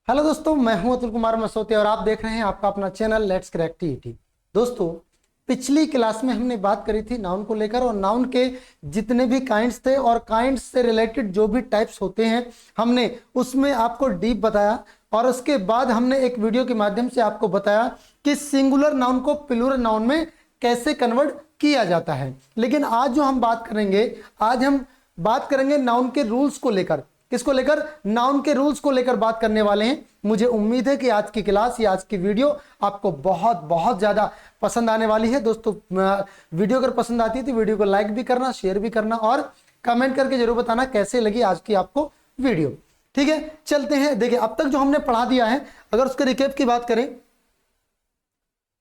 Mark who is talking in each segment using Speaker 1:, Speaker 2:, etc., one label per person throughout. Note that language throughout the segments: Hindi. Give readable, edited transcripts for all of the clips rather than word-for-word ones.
Speaker 1: हेलो दोस्तों, मैं हूं अतुल कुमार मसौते और आप देख रहे हैं आपका अपना चैनल लेट्स क्रैक टीईटी। दोस्तों, पिछली क्लास में हमने बात करी थी नाउन को लेकर और नाउन के जितने भी काइंड्स थे और काइंड्स से रिलेटेड जो भी टाइप्स होते हैं हमने उसमें आपको डीप बताया। और उसके बाद हमने एक वीडियो के माध्यम से आपको बताया कि सिंगुलर नाउन को प्लूरल नाउन में कैसे कन्वर्ट किया जाता है। लेकिन आज जो हम बात करेंगे, आज हम बात करेंगे नाउन के रूल्स को लेकर। किसको लेकर? नाउन के रूल्स को लेकर बात करने वाले हैं। मुझे उम्मीद है कि आज की क्लास या आज की वीडियो आपको बहुत बहुत ज्यादा पसंद आने वाली है। दोस्तों, वीडियो अगर पसंद आती है तो वीडियो को लाइक भी करना, शेयर भी करना और कमेंट करके जरूर बताना कैसे लगी आज की आपको वीडियो। ठीक है, चलते हैं। देखिए, अब तक जो हमने पढ़ा दिया है, अगर उसके रिकेप की बात करें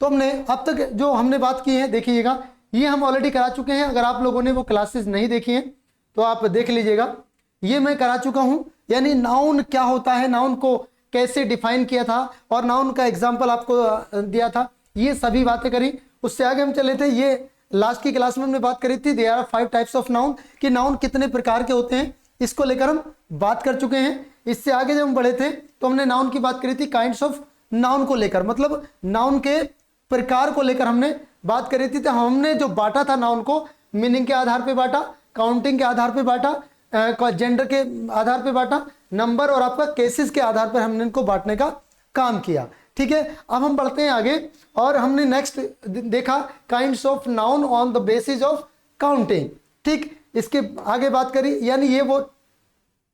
Speaker 1: तो हमने अब तक जो हमने बात की है, देखिएगा, ये हम ऑलरेडी करा चुके हैं। अगर आप लोगों ने वो क्लासेस नहीं देखी हैं तो आप देख लीजिएगा। ये मैं करा चुका हूं, यानी नाउन क्या होता है, नाउन को कैसे डिफाइन किया था और नाउन का एग्जांपल आपको दिया था, ये सभी बातें करी। उससे आगे हम चले थे, ये लास्ट की क्लास में हमने बात करी थी there are 5 types of noun, कि नाउन कितने प्रकार के होते हैं, इसको लेकर हम बात कर चुके हैं। इससे आगे जब हम बढ़े थे तो हमने नाउन की बात करी थी काइंड्स ऑफ नाउन को लेकर, मतलब नाउन के प्रकार को लेकर हमने बात करी थी। तो हमने जो बांटा था नाउन को, मीनिंग के आधार पे बांटा, काउंटिंग के आधार पे बांटा, जेंडर के आधार पे बांटा, नंबर और आपका केसेस के आधार पर हमने इनको बांटने का काम किया। ठीक है, अब हम बढ़ते हैं आगे और हमने नेक्स्ट देखा kinds of noun on the basis of counting. ठीक, इसके आगे बात करी, यानी ये वो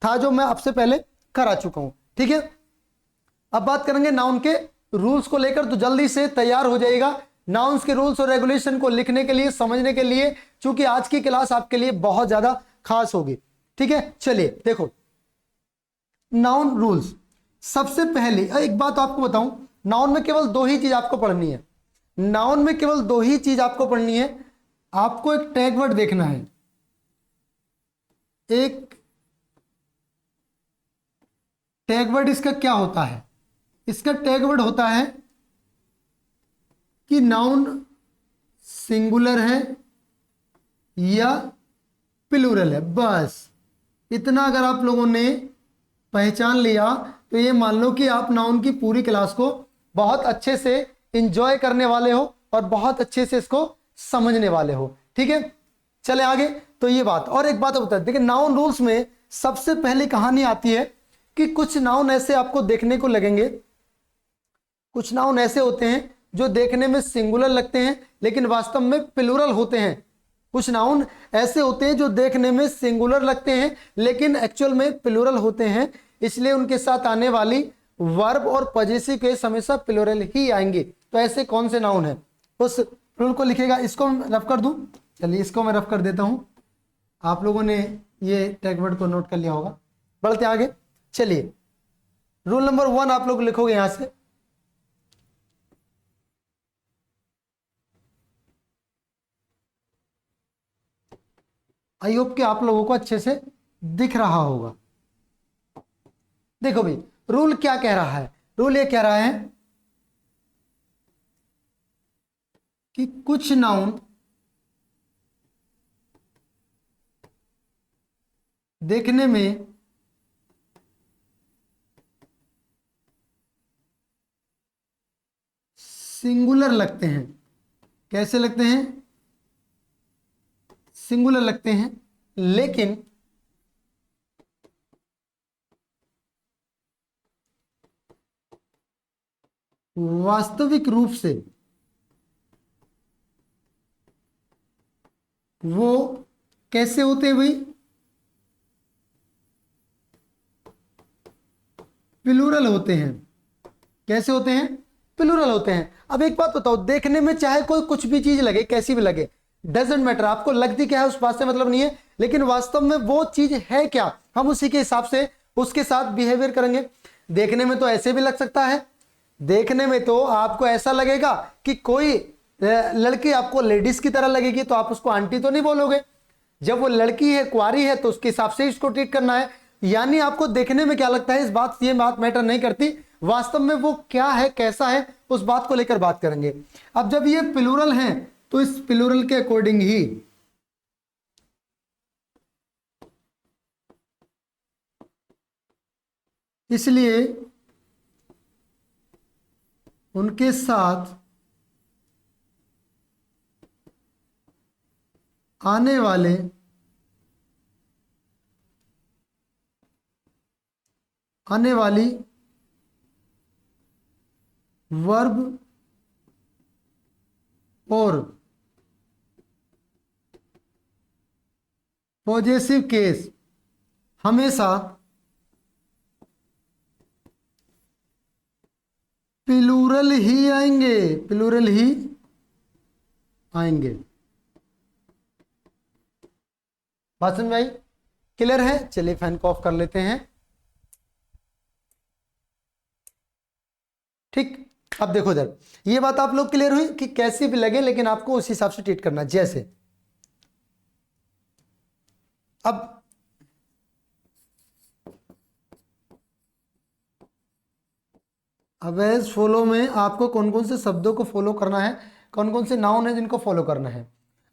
Speaker 1: था जो मैं आपसे पहले करा चुका हूं। ठीक है, अब बात करेंगे नाउन के रूल्स को लेकर, तो जल्दी से तैयार हो जाएगा नाउन्स के रूल्स और रेगुलेशन को लिखने के लिए, समझने के लिए, क्योंकि आज की क्लास आपके लिए बहुत ज्यादा खास होगी। ठीक है, चलिए देखो नाउन रूल्स। सबसे पहले एक बात आपको बताऊं, नाउन में केवल दो ही चीज आपको पढ़नी है। नाउन में केवल दो ही चीज आपको पढ़नी है। आपको एक टैग वर्ड देखना है। एक टैग वर्ड इसका क्या होता है? इसका टैग वर्ड होता है कि नाउन सिंगुलर है या प्लूरल है। बस इतना अगर आप लोगों ने पहचान लिया तो ये मान लो कि आप नाउन की पूरी क्लास को बहुत अच्छे से एंजॉय करने वाले हो और बहुत अच्छे से इसको समझने वाले हो। ठीक है, चले आगे। तो ये बात, और एक बात बता, देखिए नाउन रूल्स में सबसे पहली कहानी आती है कि कुछ नाउन ऐसे आपको देखने को लगेंगे, कुछ नाउन ऐसे होते हैं जो देखने में सिंगुलर लगते हैं लेकिन वास्तव में प्लूरल होते हैं। कुछ नाउन ऐसे होते हैं जो देखने में सिंगुलर लगते हैं लेकिन एक्चुअल में प्लूरल होते हैं, इसलिए उनके साथ आने वाली वर्ब और पजेसिव केस हमेशा प्लूरल ही आएंगे। तो ऐसे कौन से नाउन हैं, उस रूल को लिखेगा। इसको मैं रफ कर दूं, चलिए इसको मैं रफ कर देता हूं। आप लोगों ने ये टैग वर्ड को नोट कर लिया होगा। बढ़ते आगे, चलिए रूल नंबर 1 आप लोग लिखोगे यहां से। आई होप कि आप लोगों को अच्छे से दिख रहा होगा। देखो भाई, रूल क्या कह रहा है? रूल ये कह रहा है कि कुछ नाउन देखने में सिंगुलर लगते हैं। कैसे लगते हैं? सिंगुलर लगते हैं, लेकिन वास्तविक रूप से वो कैसे होते हैं भाई? प्लूरल होते हैं। कैसे होते हैं? प्लूरल होते हैं। अब एक बात बताओ, देखने में चाहे कोई कुछ भी चीज लगे, कैसी भी लगे, डजेंट मैटर, आपको लगती क्या है उस बात से मतलब नहीं है, लेकिन वास्तव में वो चीज है क्या, हम उसी के हिसाब से उसके साथ बिहेवियर करेंगे। देखने में तो ऐसे भी लग सकता है, देखने में तो आपको ऐसा लगेगा कि कोई लड़की आपको लेडीज की तरह लगेगी तो आप उसको आंटी तो नहीं बोलोगे। जब वो लड़की है, कुंवारी है, तो उसके हिसाब से इसको ट्रीट करना है। यानी आपको देखने में क्या लगता है, इस बात ये बात मैटर नहीं करती, वास्तव में वो क्या है, कैसा है, उस बात को लेकर बात करेंगे। अब जब ये प्लूरल हैं तो इस प्लूरल के अकॉर्डिंग ही इसलिए उनके साथ आने वाले आने वाली वर्ब और पॉजेसिव केस हमेशा प्लूरल ही आएंगे, प्लूरल ही आएंगे। बात समझ में आई? क्लियर है? चलिए फैन को ऑफ कर लेते हैं। ठीक, अब देखो इधर, ये बात आप लोग क्लियर हुई कि कैसे भी लगे लेकिन आपको उस हिसाब से ट्रीट करना। जैसे अब एज फॉलो में आपको कौन कौन से शब्दों को फॉलो करना है, कौन कौन से नाउन है जिनको फॉलो करना है,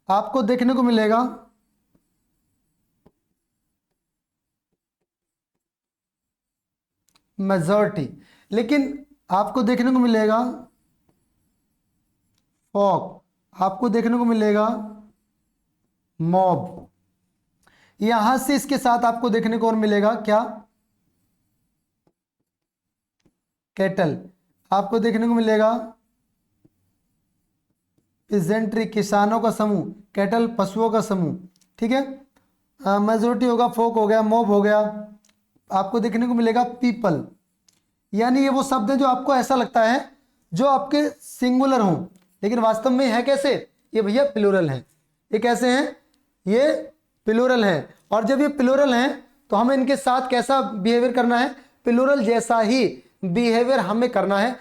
Speaker 1: आपको देखने को मिलेगा। मेजॉरिटी, लेकिन आपको देखने को मिलेगा फॉक, आपको देखने को मिलेगा मॉब, यहां से इसके साथ आपको देखने को और मिलेगा क्या? कैटल, आपको देखने को मिलेगा पिजेंट्री, किसानों का समूह, कैटल पशुओं का समूह। ठीक है, मेजोरिटी होगा, फोक हो गया, मॉब हो गया, आपको देखने को मिलेगा पीपल। यानी ये वो शब्द है जो आपको ऐसा लगता है जो आपके सिंगुलर हों, लेकिन वास्तव में है कैसे? ये भैया प्लूरल है। ये कैसे हैं? ये प्लूरल है। और जब ये प्लूरल हैं तो हमें इनके साथ कैसा बिहेवियर करना है? प्लूरल जैसा ही बिहेवियर हमें करना है,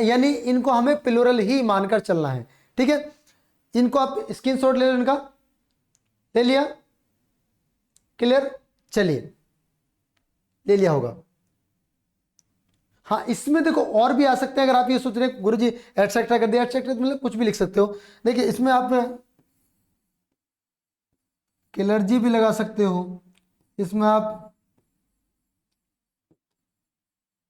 Speaker 1: यानी इनको हमें प्लूरल ही मानकर चलना है। ठीक है, इनको आप स्क्रीनशॉट ले लो, इनका ले लिया? क्लियर? चलिए, ले लिया होगा। हाँ, इसमें देखो और भी आ सकते हैं। अगर आप ये सोच रहे हैं गुरुजी एटसेट्रा कर दिया, एटसेट्रा मतलब कुछ भी लिख सकते हो। देखिए इसमें आप क्लर्जी भी लगा सकते हो, इसमें आप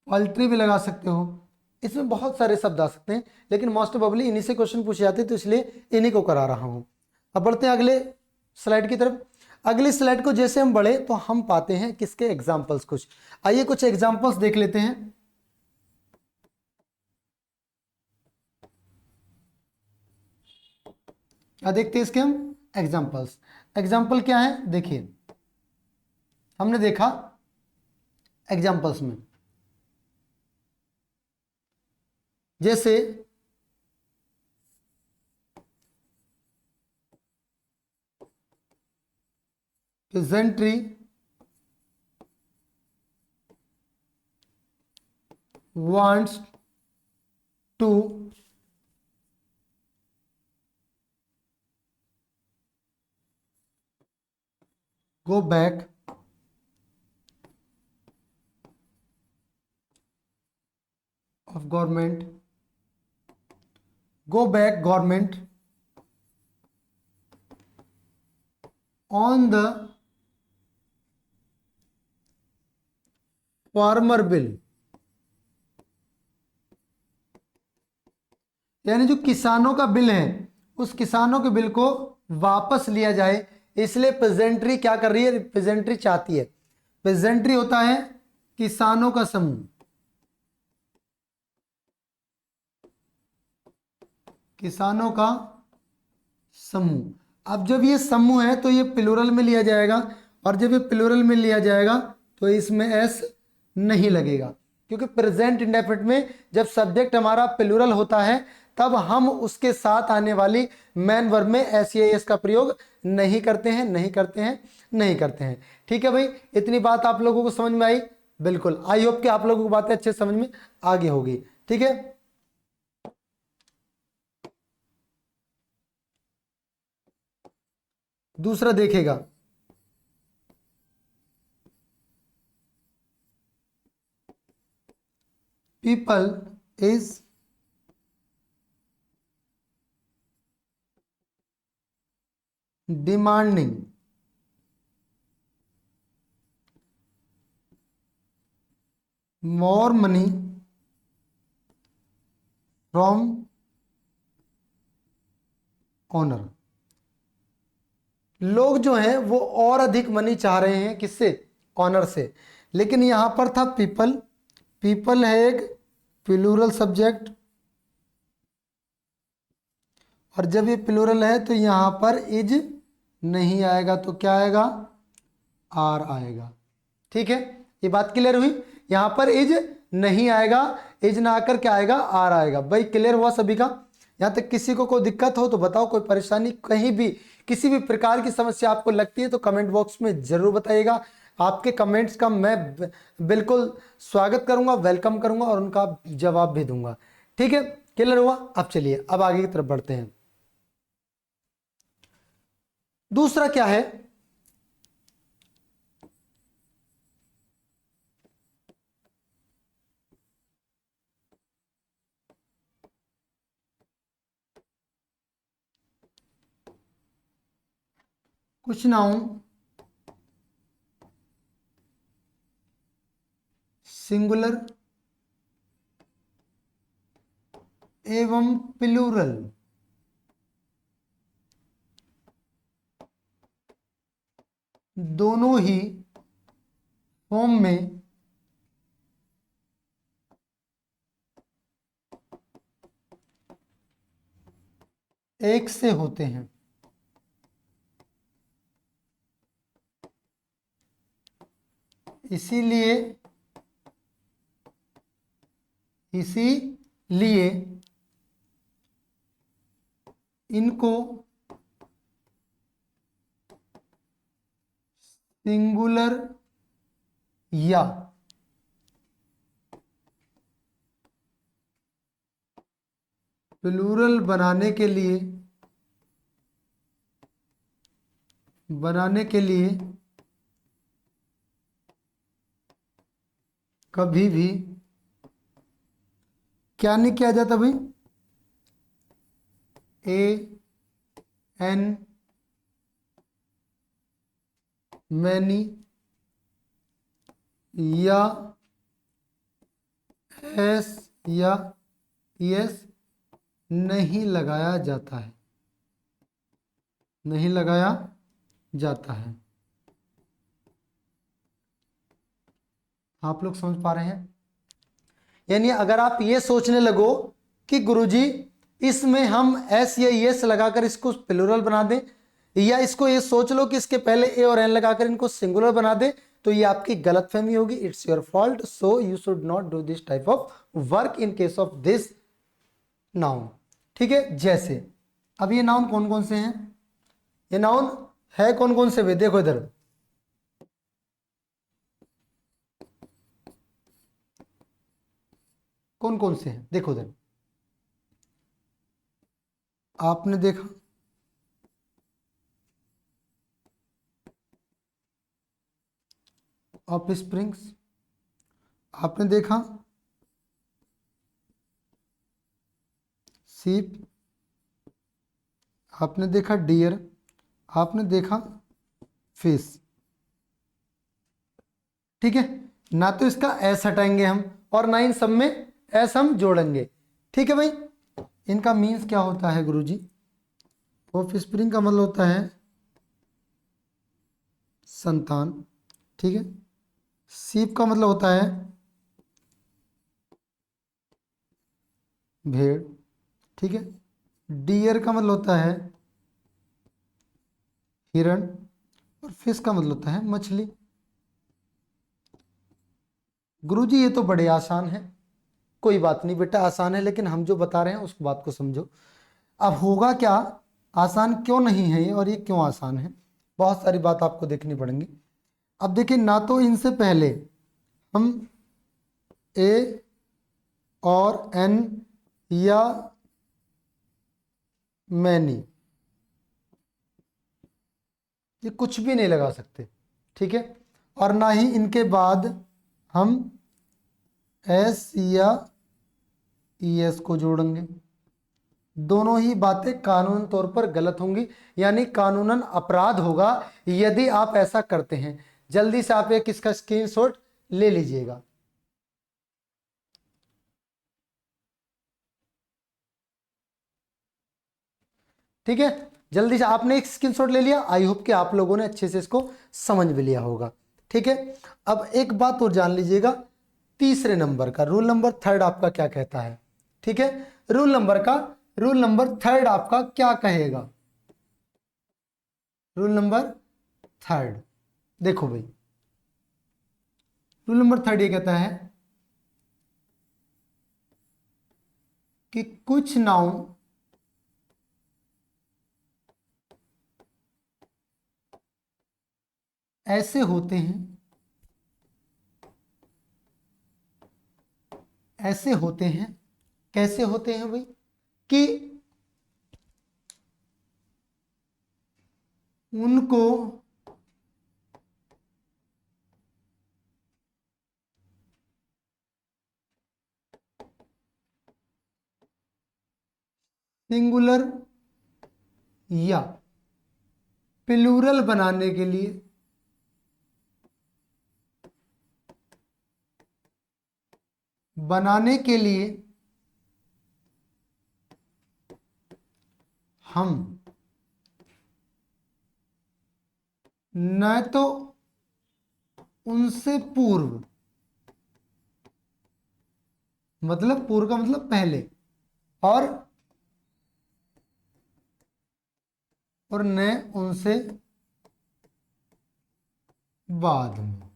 Speaker 1: पॉल्ट्री भी लगा सकते हो, इसमें बहुत सारे शब्द आ सकते हैं, लेकिन मोस्ट प्रोबेबली इन्हीं से क्वेश्चन पूछे जाते हैं, तो इसलिए इन्हीं को करा रहा हूं। अब बढ़ते हैं अगले स्लाइड की तरफ। अगली स्लाइड को जैसे हम बढ़े तो हम पाते हैं किसके एग्जाम्पल्स कुछ। आइए कुछ एग्जाम्पल्स देख लेते हैं। क्या देखते हैं इसके हम? एग्जाम्पल्स। एग्जाम्पल क्या है? देखिए, हमने देखा एग्जाम्पल्स में जैसे pageantry wants to go back of government, go back government on the farmer bill, यानी जो किसानों का बिल है उस किसानों के बिल को वापस लिया जाए, इसलिए पेजेंट्री क्या कर रही है? पेजेंट्री चाहती है। पेजेंट्री होता है किसानों का समूह, किसानों का समूह। अब जब ये समूह है तो ये प्लूरल में लिया जाएगा, और जब ये प्लूरल में लिया जाएगा तो इसमें एस नहीं लगेगा, क्योंकि प्रेजेंट इंडेफिनिट में जब सब्जेक्ट हमारा प्लूरल होता है तब हम उसके साथ आने वाली मैन वर्ब में एस या एस का प्रयोग नहीं करते हैं, नहीं करते हैं, नहीं करते हैं। ठीक है भाई, इतनी बात आप लोगों को समझ में आई? बिल्कुल, आई होप कि आप लोगों को बातें अच्छे समझ में आ गई होगी। ठीक है, दूसरा देखेगा, people is demanding more money from owner. लोग जो हैं वो और अधिक मनी चाह रहे हैं, किससे? ऑनर से। लेकिन यहां पर था पीपल। पीपल है एक प्लूरल सब्जेक्ट, और जब ये प्लूरल है तो यहां पर इज नहीं आएगा, तो क्या आएगा? आर आएगा। ठीक है, ये बात क्लियर हुई? यहां पर इज नहीं आएगा, इज ना आकर क्या आएगा? आर आएगा। भाई क्लियर हुआ सभी का? यहां तक किसी को कोई दिक्कत हो तो बताओ, कोई परेशानी, कहीं भी किसी भी प्रकार की समस्या आपको लगती है तो कमेंट बॉक्स में जरूर बताइएगा। आपके कमेंट्स का मैं बिल्कुल स्वागत करूंगा, वेलकम करूंगा और उनका जवाब भी दूंगा। ठीक है, क्लियर हुआ? अब चलिए अब आगे की तरफ बढ़ते हैं। दूसरा क्या है? कुछ नाउन सिंगुलर एवं प्लूरल दोनों ही फॉर्म में एक से होते हैं। इसीलिए इसीलिए इनको सिंगुलर या प्लूरल बनाने के लिए कभी भी क्या नहीं किया जाता भाई? ए एन मैनी या एस या यस नहीं लगाया जाता है, नहीं लगाया जाता है। आप लोग समझ पा रहे हैं? यानी अगर आप ये सोचने लगो कि गुरुजी इसमें हम एस या यस लगाकर इसको प्लूरल बना दें, या इसको ये सोच लो कि इसके पहले ए और एन लगाकर इनको सिंगुलर बना दें, तो ये आपकी गलतफहमी होगी। It's your fault, so you should not do this type of work in case of this noun. ठीक है, जैसे अब ये नाउन कौन कौन से हैं? ये नाउन है कौन कौन से? वे देखो इधर, कौन कौन से हैं? देखो इधर, आपने देखा ऑफ स्प्रिंग्स, आपने देखा सीप, आपने देखा डियर, आपने देखा फिश। ठीक है, ना तो इसका एस हटाएंगे हम और ना इन सब में एस हम जोड़ेंगे। ठीक है भाई, इनका मीन्स क्या होता है गुरुजी? ऑफ स्प्रिंग का मतलब होता है संतान। ठीक है, सीप का मतलब होता है भेड़। ठीक है, डियर का मतलब होता है हिरण, और फिश का मतलब होता है मछली। गुरुजी ये तो बड़े आसान है। कोई बात नहीं बेटा, आसान है, लेकिन हम जो बता रहे हैं उस बात को समझो। अब होगा क्या, आसान क्यों नहीं है ये और ये क्यों आसान है? बहुत सारी बात आपको देखनी पड़ेंगी। अब देखिए, ना तो इनसे पहले हम ए और एन या मैनी ये कुछ भी नहीं लगा सकते। ठीक है, और ना ही इनके बाद हम एस या ईएस को जोड़ेंगे। दोनों ही बातें कानून तौर पर गलत होंगी, यानी कानूनन अपराध होगा यदि आप ऐसा करते हैं। जल्दी से आप एक इसका स्क्रीनशॉट ले लीजिएगा। ठीक है, जल्दी से आपने एक स्क्रीनशॉट ले लिया। आई होप कि आप लोगों ने अच्छे से इसको समझ भी लिया होगा। ठीक है, अब एक बात और जान लीजिएगा, तीसरे नंबर का रूल नंबर थर्ड आपका क्या कहता है। ठीक है, रूल नंबर थर्ड आपका क्या कहेगा। रूल नंबर थर्ड देखो भाई, रूल नंबर थर्ड ये कहता है कि कुछ नाउन ऐसे होते हैं, ऐसे होते हैं, कैसे होते हैं भाई, कि उनको सिंगुलर या प्लूरल बनाने के लिए हम न तो उनसे पूर्व, मतलब पूर्व का मतलब पहले, और न उनसे बाद में।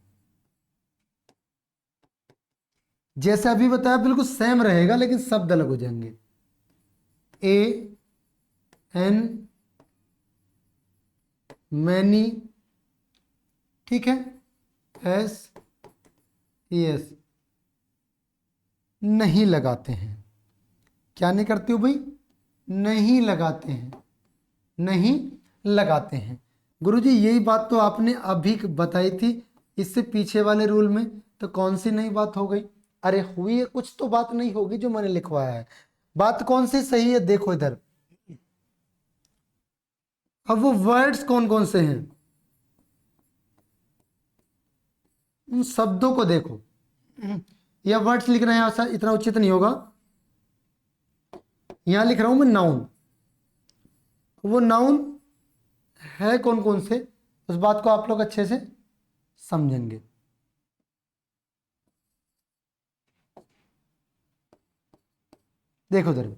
Speaker 1: जैसे अभी बताया बिल्कुल सेम रहेगा, लेकिन शब्द अलग हो जाएंगे। ए एन मैनी, ठीक है, एस यस नहीं लगाते हैं। क्या नहीं करते हो भाई, नहीं लगाते हैं, नहीं लगाते हैं। गुरुजी यही बात तो आपने अभी बताई थी इससे पीछे वाले रूल में, तो कौन सी नई बात हो गई। अरे हुई है, कुछ तो बात नहीं होगी जो मैंने लिखवाया है। बात कौन सी सही है देखो इधर। अब वो वर्ड्स कौन कौन से हैं, उन शब्दों को देखो। या वर्ड्स लिख रहे हैं ऐसा इतना उचित नहीं होगा, यहां लिख रहा हूं मैं नाउन। वो नाउन है कौन कौन से, उस बात को आप लोग अच्छे से समझेंगे। देखो इधर,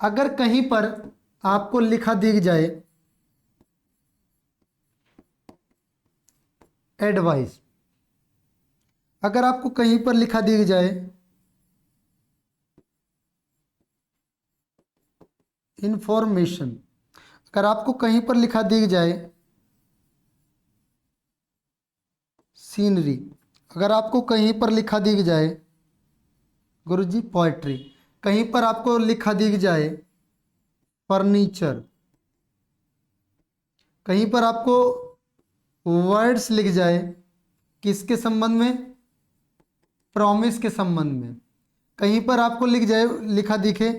Speaker 1: अगर कहीं पर आपको लिखा दिख जाए एडवाइस, अगर आपको कहीं पर लिखा दिख जाए इंफॉर्मेशन, अगर आपको कहीं पर लिखा दिख जाए सीनरी, अगर आपको कहीं पर लिखा दिख जाए गुरुजी पोएट्री, कहीं पर आपको लिखा दिख जाए फर्नीचर, कहीं पर आपको वर्ड्स लिख जाए किसके संबंध में, प्रॉमिस के संबंध में, कहीं पर आपको लिख जाए लिखा दिखे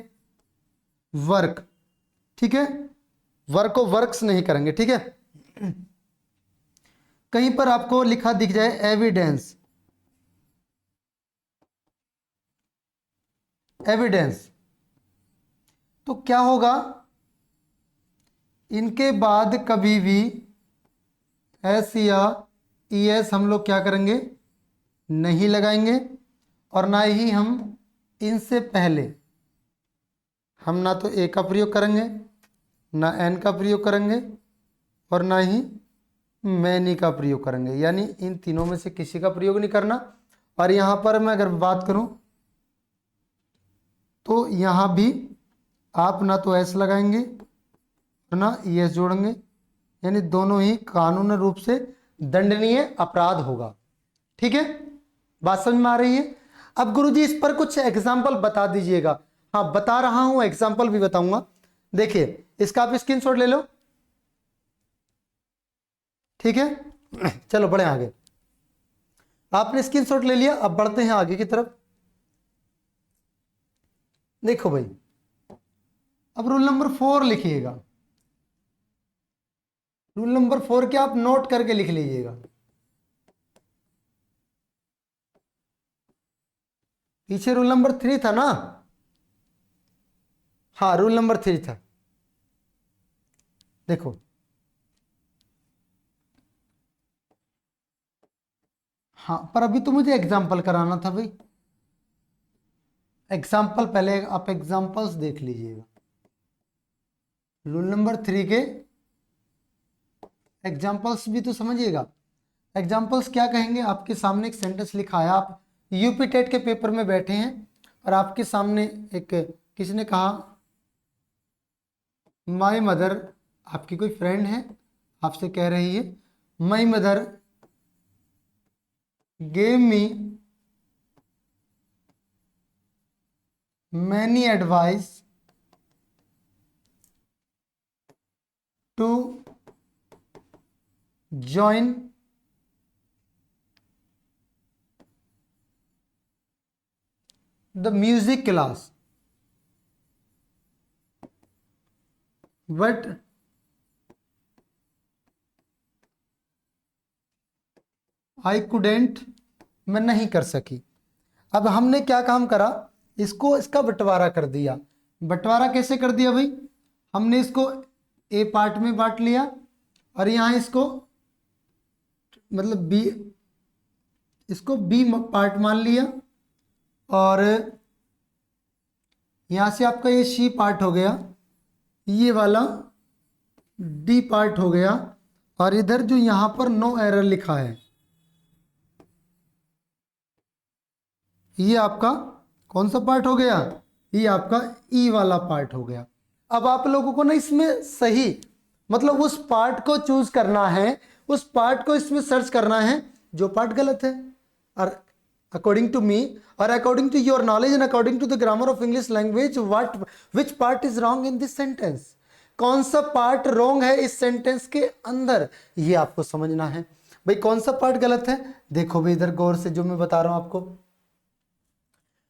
Speaker 1: वर्क, ठीक है, वर्क को वर्क्स नहीं करेंगे, ठीक है, कहीं पर आपको लिखा दिख जाए एविडेंस, एविडेंस, तो क्या होगा, इनके बाद कभी भी एस या ई एस हम लोग क्या करेंगे, नहीं लगाएंगे। और ना ही हम इनसे पहले, हम ना तो ए का प्रयोग करेंगे, ना एन का प्रयोग करेंगे, और ना ही मैनी का प्रयोग करेंगे, यानी इन तीनों में से किसी का प्रयोग नहीं करना। और यहां पर मैं अगर बात करूं तो यहां भी आप ना तो एस लगाएंगे और ना ई एस जोड़ेंगे, यानी दोनों ही कानून रूप से दंडनीय अपराध होगा। ठीक है, बात समझ में आ रही है। अब गुरुजी इस पर कुछ एग्जाम्पल बता दीजिएगा। हाँ बता रहा हूं, एग्जाम्पल भी बताऊंगा। देखिए इसका आप स्क्रीनशॉट ले लो, ठीक है, चलो बढ़े आगे। आपने स्क्रीनशॉट ले लिया, अब बढ़ते हैं आगे की तरफ। देखो भाई, अब रूल नंबर 4 लिखिएगा। रूल नंबर 4 क्या आप नोट करके लिख लीजिएगा। पीछे रूल नंबर 3 था ना, हाँ रूल नंबर 3 था। देखो हाँ, पर अभी तो मुझे एग्जाम्पल कराना था भाई। एग्जाम्पल पहले आप एग्जाम्पल्स देख लीजिएगा। रूल नंबर 3 के एग्जाम्पल्स भी तो समझिएगा। एग्जाम्पल्स क्या कहेंगे, आपके सामने एक सेंटेंस लिखा है, आप यूपी टेट के पेपर में बैठे हैं और आपके सामने एक किसी ने कहा माई मदर, आपकी कोई फ्रेंड है, आपसे कह रही है my mother gave me many advice to join the music class, but I couldn't, मैं नहीं कर सकी। अब हमने क्या काम करा, इसको इसका बंटवारा कर दिया। बंटवारा कैसे कर दिया भाई, हमने इसको ए पार्ट में बांट लिया और यहाँ इसको मतलब बी, इसको बी पार्ट मान लिया और यहाँ से आपका ये सी पार्ट हो गया, ये वाला डी पार्ट हो गया और इधर जो यहाँ पर नो एरर लिखा है ये आपका कौन सा पार्ट हो गया, ये आपका ई वाला पार्ट हो गया। अब आप लोगों को ना इसमें सही मतलब उस पार्ट को चूज करना है, उस पार्ट को इसमें सर्च करना है जो पार्ट गलत है। और अकॉर्डिंग टू मी और according to your knowledge and according to the grammar of English language what which part is wrong in this sentence, कौन सा पार्ट रॉन्ग है इस सेंटेंस के अंदर, ये आपको समझना है। भाई कौन सा पार्ट गलत है, देखो भाई इधर गौर से जो मैं बता रहा हूं आपको,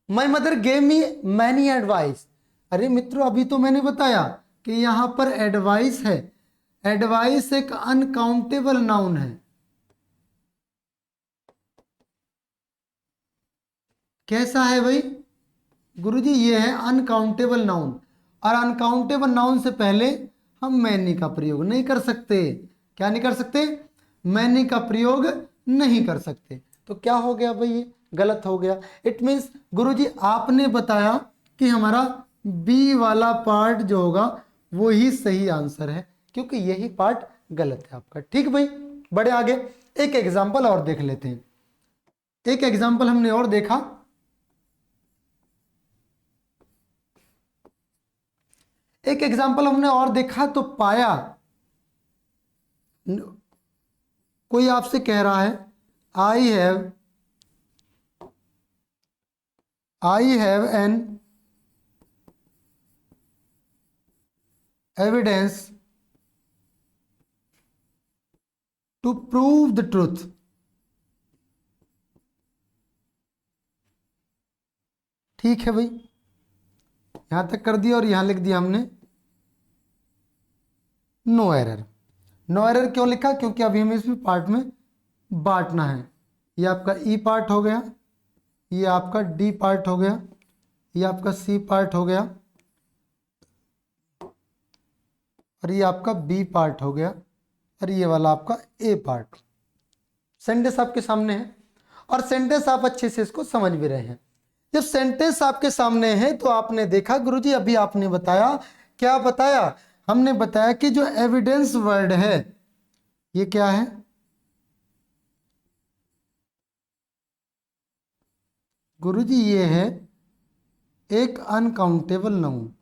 Speaker 1: माई mother gave me many advice. अरे मित्रों अभी तो मैंने बताया कि यहां पर एडवाइस है, एडवाइस एक अनकाउंटेबल नाउन है। कैसा है भाई गुरुजी, ये है अनकाउंटेबल नाउन और अनकाउंटेबल नाउन से पहले हम मैनी का प्रयोग नहीं कर सकते। क्या नहीं कर सकते, मैनी का प्रयोग नहीं कर सकते। तो क्या हो गया भाई, ये गलत हो गया। इट मीन्स गुरुजी आपने बताया कि हमारा बी वाला पार्ट जो होगा वो ही सही आंसर है क्योंकि यही पार्ट गलत है आपका। ठीक भाई, बड़े आगे एक एग्जाम्पल और देख लेते हैं। एक एग्जाम्पल हमने और देखा, एक एग्जाम्पल हमने और देखा तो पाया कोई आपसे कह रहा है I have an evidence to prove the truth. ठीक है भाई, यहां तक कर दिया और यहां लिख दिया हमने नो एरर। नो एरर क्यों लिखा, क्योंकि अभी हमें इसमें पार्ट में बांटना है। ये आपका ई पार्ट हो गया, ये आपका डी पार्ट हो गया, ये आपका सी पार्ट हो गया और ये आपका बी पार्ट हो गया और ये वाला आपका ए पार्ट। सेंटेंस आपके सामने है और सेंटेंस आप अच्छे से इसको समझ भी रहे हैं। जब सेंटेंस आपके सामने है तो आपने देखा गुरुजी अभी आपने बताया, क्या बताया, हमने बताया कि जो एविडेंस वर्ड है ये क्या है, गुरुजी ये है एक अनकाउंटेबल नाउन।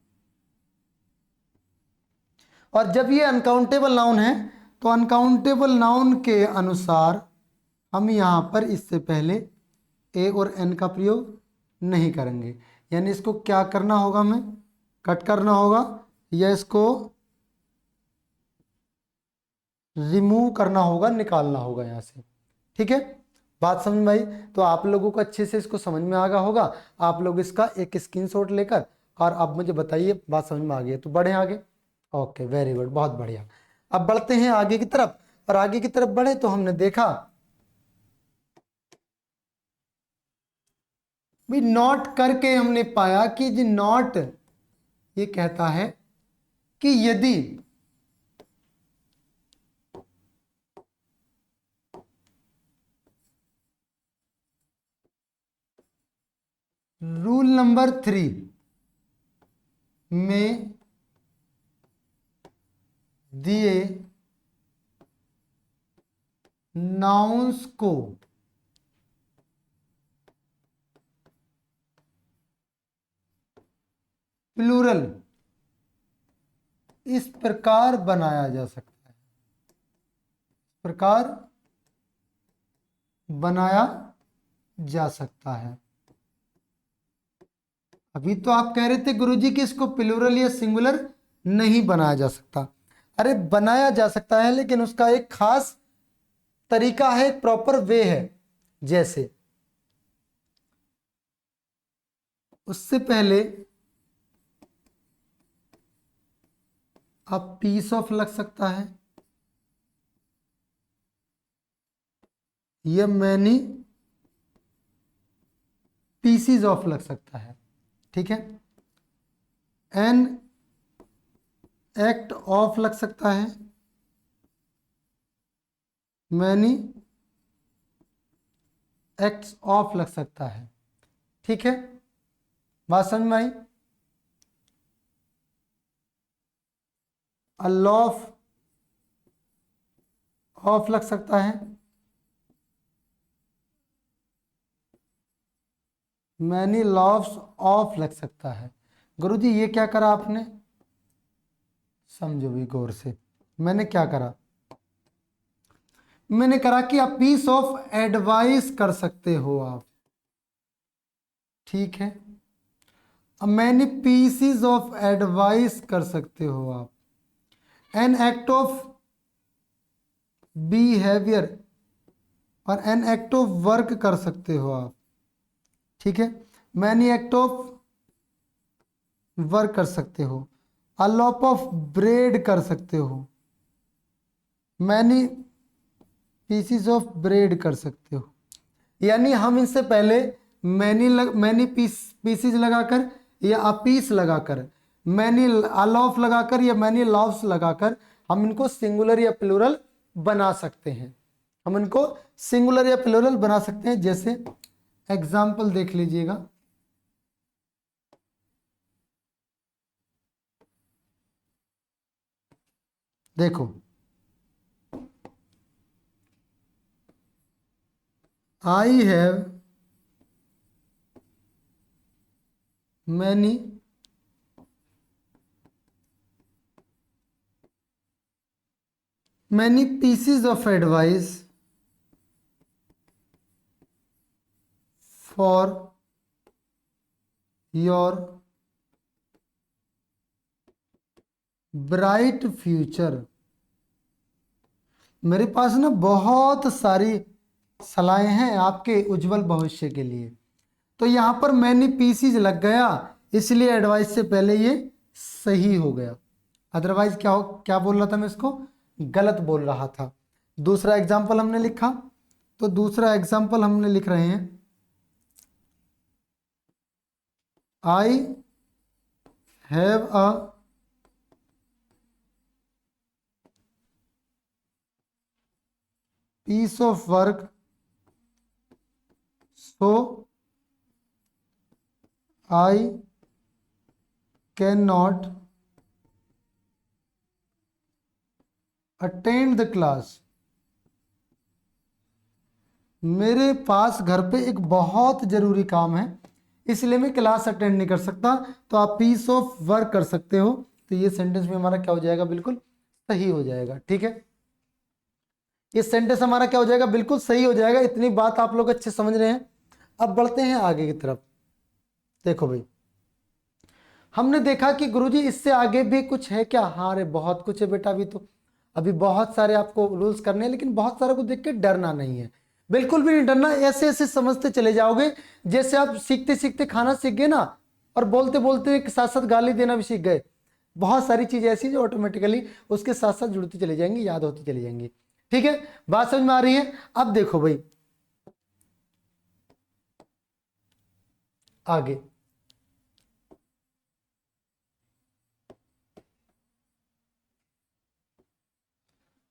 Speaker 1: और जब ये अनकाउंटेबल नाउन है तो अनकाउंटेबल नाउन के अनुसार हम यहाँ पर इससे पहले ए और एन का प्रयोग नहीं करेंगे। यानी इसको क्या करना होगा, हमें कट करना होगा या इसको रिमूव करना होगा, निकालना होगा यहाँ से। ठीक है, बात समझ में आई? तो आप लोगों को अच्छे से इसको समझ में आ गया होगा। आप लोग इसका एक स्क्रीनशॉट लेकर और अब मुझे बताइए बात समझ में आ गई है तो बढ़े आगे। ओके, वेरी गुड, बहुत बढ़िया। अब बढ़ते हैं आगे की तरफ और आगे की तरफ बढ़े तो हमने देखा भी नॉट करके हमने पाया कि जी नॉट ये कहता है कि यदि रूल नंबर 3 में दिए नाउन्स को प्लूरल इस प्रकार बनाया जा सकता है, इस प्रकार बनाया जा सकता है। अभी तो आप कह रहे थे गुरुजी कि इसको प्लूरल या सिंगुलर नहीं बनाया जा सकता। अरे बनाया जा सकता है, लेकिन उसका एक खास तरीका है, एक प्रॉपर वे है। जैसे उससे पहले आप पीस ऑफ लग सकता है या मैनी पीसीज ऑफ लग सकता है। ठीक है, एन एक्ट ऑफ लग सकता है, मैनी एक्ट्स ऑफ लग सकता है। ठीक है, बात समझ में आई? अ लॉफ ऑफ लग सकता है, मैनी लॉफ्स ऑफ लग सकता है। गुरुजी ये क्या करा आपने? समझो भी गौर से, मैंने क्या करा? मैंने करा कि आप पीस ऑफ एडवाइस कर सकते हो आप। ठीक है, अब मैनी पीसीज ऑफ एडवाइस कर सकते हो आप। एन एक्ट ऑफ बिहेवियर और एन एक्ट ऑफ वर्क कर सकते हो आप। ठीक है, मैनी एक्ट ऑफ वर्क कर सकते हो। अ लॉप ऑफ ब्रेड कर सकते हो, मैनी पीसीज ऑफ ब्रेड कर सकते हो। यानी हम इनसे पहले मैनी पीसीज लगाकर या अ पीस लगाकर, मैनी अ लॉफ लगाकर या मैनी लॉफ्स लगाकर हम इनको सिंगुलर या प्लूरल बना सकते हैं। हम इनको सिंगुलर या प्लूरल बना सकते हैं। जैसे एग्जाम्पल देख लीजिएगा, देखो I have many pieces of advice for your bright future। मेरे पास ना बहुत सारी सलाहें हैं आपके उज्जवल भविष्य के लिए। तो यहां पर मैनी पीसीज लग गया, इसलिए एडवाइस से पहले ये सही हो गया। अदरवाइज क्या बोल रहा था मैं? इसको गलत बोल रहा था। दूसरा एग्जाम्पल हमने लिखा, तो दूसरा एग्जाम्पल हमने लिख रहे हैं, I have a piece of work, so I cannot attend the class। मेरे पास घर पे एक बहुत जरूरी काम है, इसलिए मैं क्लास अटेंड नहीं कर सकता। तो आप पीस ऑफ वर्क कर सकते हो। तो ये सेंटेंस में हमारा क्या हो जाएगा? बिल्कुल सही हो जाएगा। ठीक है, ये सेंटेंस हमारा क्या हो जाएगा? बिल्कुल सही हो जाएगा। इतनी बात आप लोग अच्छे समझ रहे हैं। अब बढ़ते हैं आगे की तरफ। देखो भाई, हमने देखा कि गुरुजी इससे आगे भी कुछ है क्या? हाँ, अरे बहुत कुछ है बेटा। अभी बहुत सारे आपको रूल्स करने हैं, लेकिन बहुत सारे को देख के डरना नहीं है, बिल्कुल भी नहीं डरना। ऐसे ऐसे समझते चले जाओगे, जैसे आप सीखते सीखते खाना सीख गए ना, और बोलते बोलते साथ साथ गाली देना भी सीख गए। बहुत सारी चीजें ऐसी जो ऑटोमेटिकली उसके साथ साथ जुड़ती चली जाएंगी, याद होती चली जाएंगी। ठीक है, बात समझ में आ रही है? अब देखो भाई आगे,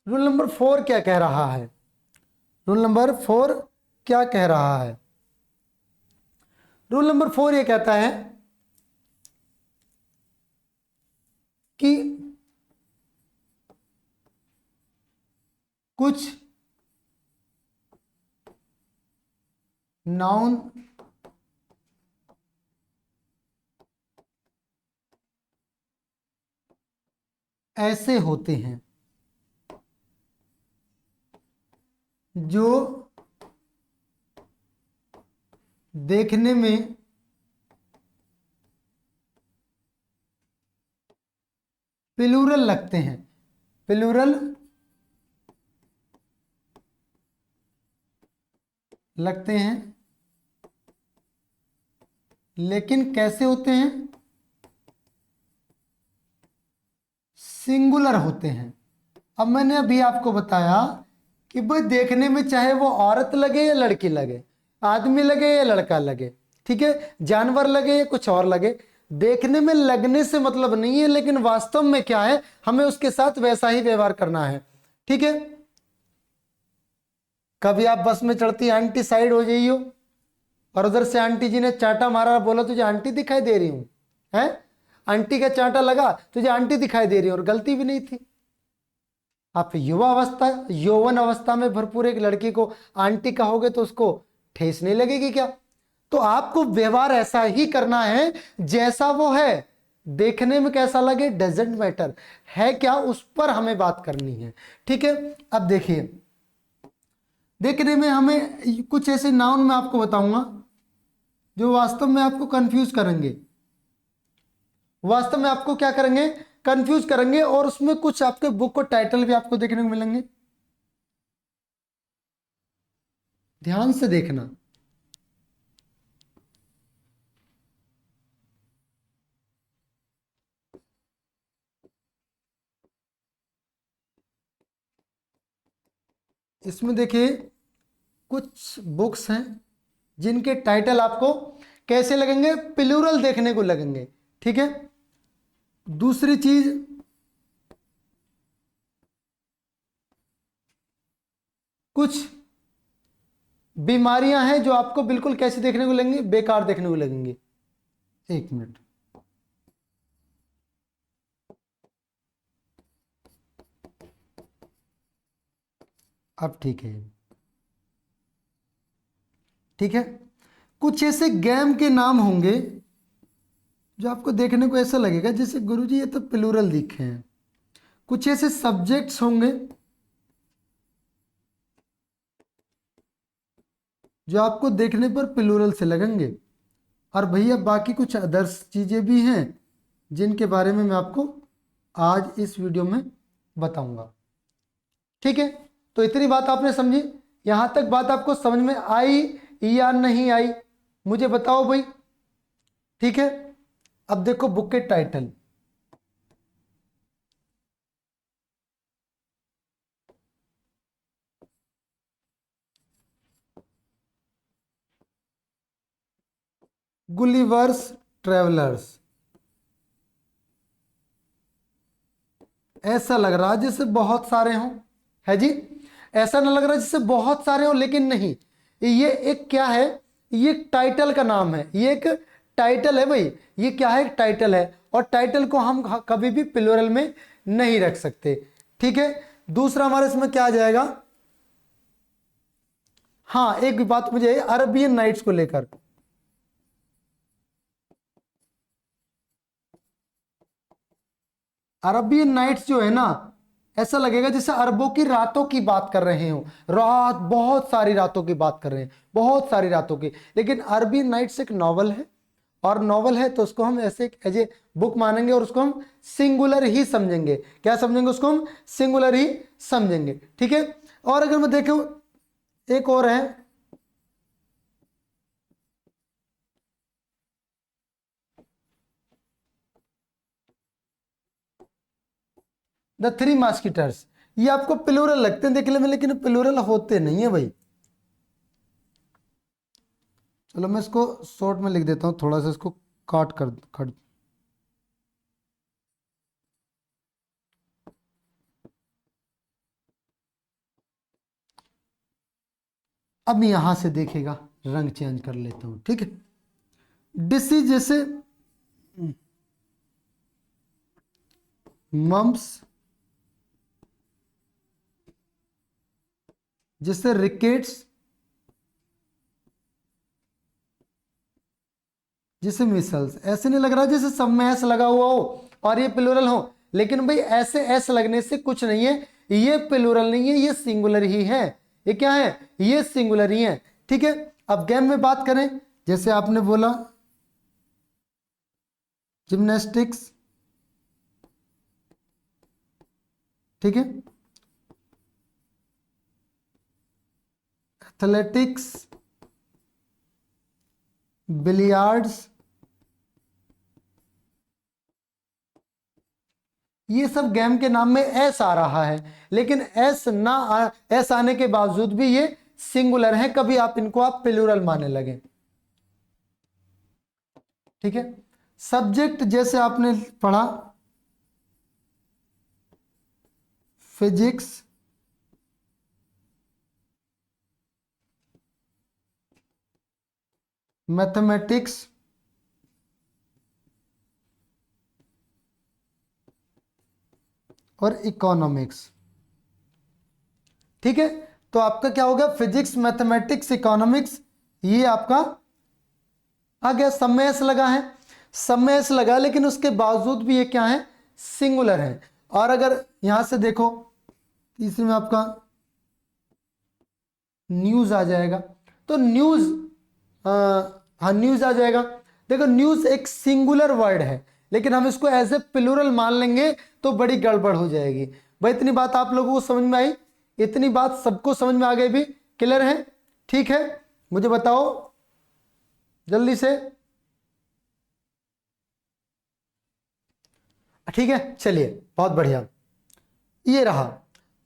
Speaker 1: रूल नंबर 4 क्या कह रहा है? रूल नंबर 4 क्या कह रहा है? रूल नंबर 4 ये कहता है कि कुछ नाउन ऐसे होते हैं जो देखने में प्लूरल लगते हैं। प्लूरल लगते हैं लेकिन कैसे होते हैं? सिंगुलर होते हैं। अब मैंने अभी आपको बताया कि भाई देखने में चाहे वो औरत लगे या लड़की लगे, आदमी लगे या लड़का लगे, ठीक है, जानवर लगे या कुछ और लगे, देखने में लगने से मतलब नहीं है, लेकिन वास्तव में क्या है, हमें उसके साथ वैसा ही व्यवहार करना है। ठीक है, कभी आप बस में चढ़ती आंटी साइड हो जाइयो और उधर से आंटी जी ने चांटा मारा, बोला तुझे आंटी दिखाई दे रही हूं, है, आंटी का चांटा लगा, तुझे आंटी दिखाई दे रही है और गलती भी नहीं थी। आप युवा अवस्था, यौवन अवस्था में भरपूर एक लड़की को आंटी कहोगे तो उसको ठेस नहीं लगेगी क्या? तो आपको व्यवहार ऐसा ही करना है जैसा वो है, देखने में कैसा लगे डजेंट मैटर, है क्या उस पर हमें बात करनी है। ठीक है, अब देखिए, देखने में हमें कुछ ऐसे नाउन मैं आपको बताऊंगा जो वास्तव में आपको कंफ्यूज करेंगे, वास्तव में आपको क्या करेंगे, कंफ्यूज करेंगे, और उसमें कुछ आपके बुक को टाइटल भी आपको देखने को मिलेंगे। ध्यान से देखना। इसमें देखिए कुछ बुक्स हैं जिनके टाइटल आपको कैसे लगेंगे, प्लूरल देखने को लगेंगे। ठीक है, दूसरी चीज, कुछ बीमारियां हैं जो आपको बिल्कुल कैसे देखने को लगेंगी, बेकार देखने को लगेंगी। एक मिनट, अब ठीक है। ठीक है, कुछ ऐसे गेम के नाम होंगे जो आपको देखने को ऐसा लगेगा जैसे गुरुजी ये तो प्लूरल दिखे हैं। कुछ ऐसे सब्जेक्ट्स होंगे जो आपको देखने पर प्लूरल से लगेंगे। और भैया बाकी कुछ अदर्स चीजें भी हैं जिनके बारे में मैं आपको आज इस वीडियो में बताऊंगा। ठीक है, तो इतनी बात आपने समझी, यहां तक बात आपको समझ में आई या नहीं आई, मुझे बताओ भाई। ठीक है, अब देखो बुक के टाइटल, गुलिवर्स ट्रेवलर्स। ऐसा लग रहा है जैसे बहुत सारे हों, है जी, ऐसा ना लग रहा जैसे बहुत सारे हों, लेकिन नहीं, ये एक क्या है, ये टाइटल का नाम है, ये एक टाइटल है भाई, ये क्या है, एक टाइटल है, और टाइटल को हम कभी भी प्लूरल में नहीं रख सकते। ठीक है, दूसरा हमारे इसमें क्या आ जाएगा, हाँ एक बात मुझे अरबियन नाइट्स को लेकर, अरबियन नाइट्स जो है ना, ऐसा लगेगा जैसे अरबों की रातों की बात कर रहे हो, रात, बहुत सारी रातों की बात कर रहे हैं, बहुत सारी रातों की, लेकिन अरबियन नाइट्स एक नॉवल है, और नॉवल है तो उसको हम ऐसे एज ए बुक मानेंगे और उसको हम सिंगुलर ही समझेंगे। क्या समझेंगे, उसको हम सिंगुलर ही समझेंगे। ठीक है, और अगर मैं देखूं, एक और है, द थ्री मास्किटर्स। ये आपको प्लूरल लगते हैं देखने में, लेकिन प्लूरल होते नहीं है भाई। चलो मैं इसको शॉर्ट में लिख देता हूँ, थोड़ा सा इसको काट कर अब यहां से देखेगा, रंग चेंज कर लेता हूं। ठीक है, डिसीज जैसे मम्स, जैसे रिकेट्स, जैसे मिसल्स। ऐसे नहीं लग रहा जैसे सब में एस लगा हुआ हो और ये प्लूरल हो, लेकिन भाई ऐसे एस लगने से कुछ नहीं है, ये प्लूरल नहीं है, ये सिंगुलर ही है। ये क्या है? ये सिंगुलर ही है। ठीक है, अब गेम में बात करें, जैसे आपने बोला जिम्नास्टिक्स, ठीक है, एथलेटिक्स, बिलियार्ड्स, ये सब गेम के नाम में एस आ रहा है, लेकिन एस आने के बावजूद भी ये सिंगुलर है, कभी आप इनको आप प्लूरल मानने लगे। ठीक है, सब्जेक्ट जैसे आपने पढ़ा फिजिक्स, मैथमेटिक्स, और इकोनॉमिक्स। ठीक है, तो आपका क्या हो गया? फिजिक्स, मैथमेटिक्स, इकोनॉमिक्स, ये आपका आ गया। सब में एस लगा है, सब में एस लगा, लेकिन उसके बावजूद भी ये क्या है? सिंगुलर है। और अगर यहां से देखो, तीसरे में आपका न्यूज आ जाएगा, तो न्यूज, हाँ न्यूज आ जाएगा। देखो न्यूज एक सिंगुलर वर्ड है, लेकिन हम इसको एज ए प्लूरल मान लेंगे तो बड़ी गड़बड़ हो जाएगी। भाई इतनी बात आप लोगों को समझ में आई? इतनी बात सबको समझ में आ गई? भी क्लियर है? ठीक है, मुझे बताओ जल्दी से। ठीक है, चलिए बहुत बढ़िया, ये रहा।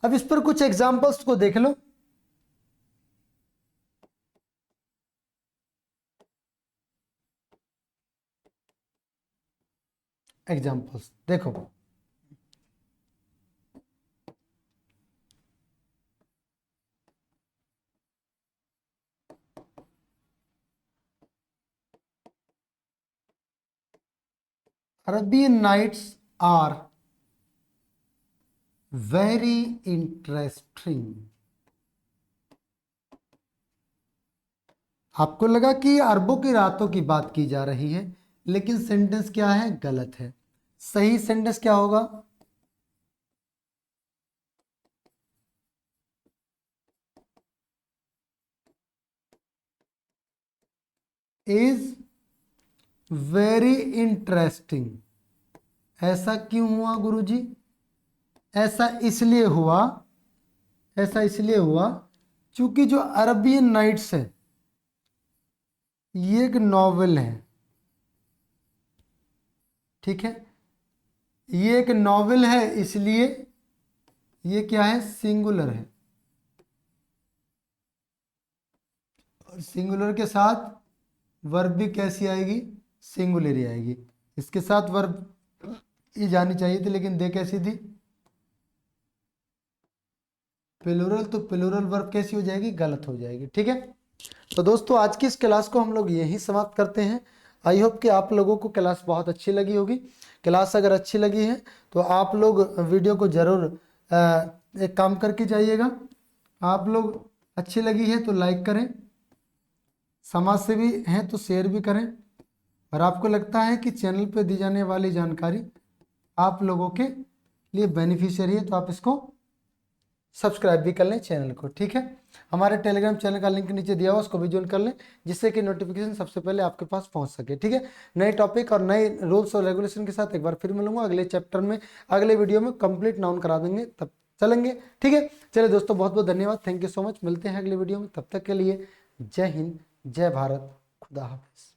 Speaker 1: अब इस पर कुछ एग्जांपल्स को देख लो। एग्जांपल्स देखो, Arabian Nights are very interesting। आपको लगा कि अरबों की रातों की बात की जा रही है, लेकिन सेंटेंस क्या है? गलत है। सही सेंटेंस क्या होगा? Is very interesting. ऐसा क्यों हुआ गुरुजी? ऐसा इसलिए हुआ, ऐसा इसलिए हुआ क्योंकि जो अरबियन नाइट्स है ये एक नॉवेल है। ठीक है, ये एक नॉवेल है, इसलिए ये क्या है? सिंगुलर है। और सिंगुलर के साथ वर्ब भी कैसी आएगी? सिंगुलर ही आएगी। इसके साथ वर्ब ये जानी चाहिए थी, लेकिन दे कैसी थी? प्लूरल। तो प्लूरल वर्ब कैसी हो जाएगी? गलत हो जाएगी। ठीक है, तो दोस्तों आज की इस क्लास को हम लोग यहीं समाप्त करते हैं। आई होप कि आप लोगों को क्लास बहुत अच्छी लगी होगी। क्लास अगर अच्छी लगी है तो आप लोग वीडियो को ज़रूर एक काम करके जाइएगा। आप लोग अच्छी लगी है तो लाइक करें, समाज सेवी हैं तो शेयर भी करें, और आपको लगता है कि चैनल पर दी जाने वाली जानकारी आप लोगों के लिए बेनिफिशियरी है तो आप इसको सब्सक्राइब भी कर लें चैनल को। ठीक है, हमारे टेलीग्राम चैनल का लिंक नीचे दिया हुआ, उसको भी ज्वाइन कर लें, जिससे कि नोटिफिकेशन सबसे पहले आपके पास पहुंच सके। ठीक है, नए टॉपिक और नए रूल्स और रेगुलेशन के साथ एक बार फिर मिलूंगा अगले चैप्टर में, अगले वीडियो में कंप्लीट नाउन करा देंगे, तब चलेंगे। ठीक है, चलिए दोस्तों बहुत बहुत धन्यवाद, थैंक यू सो मच। मिलते हैं अगले वीडियो में, तब तक के लिए जय हिंद, जय भारत, खुदा हाफिज।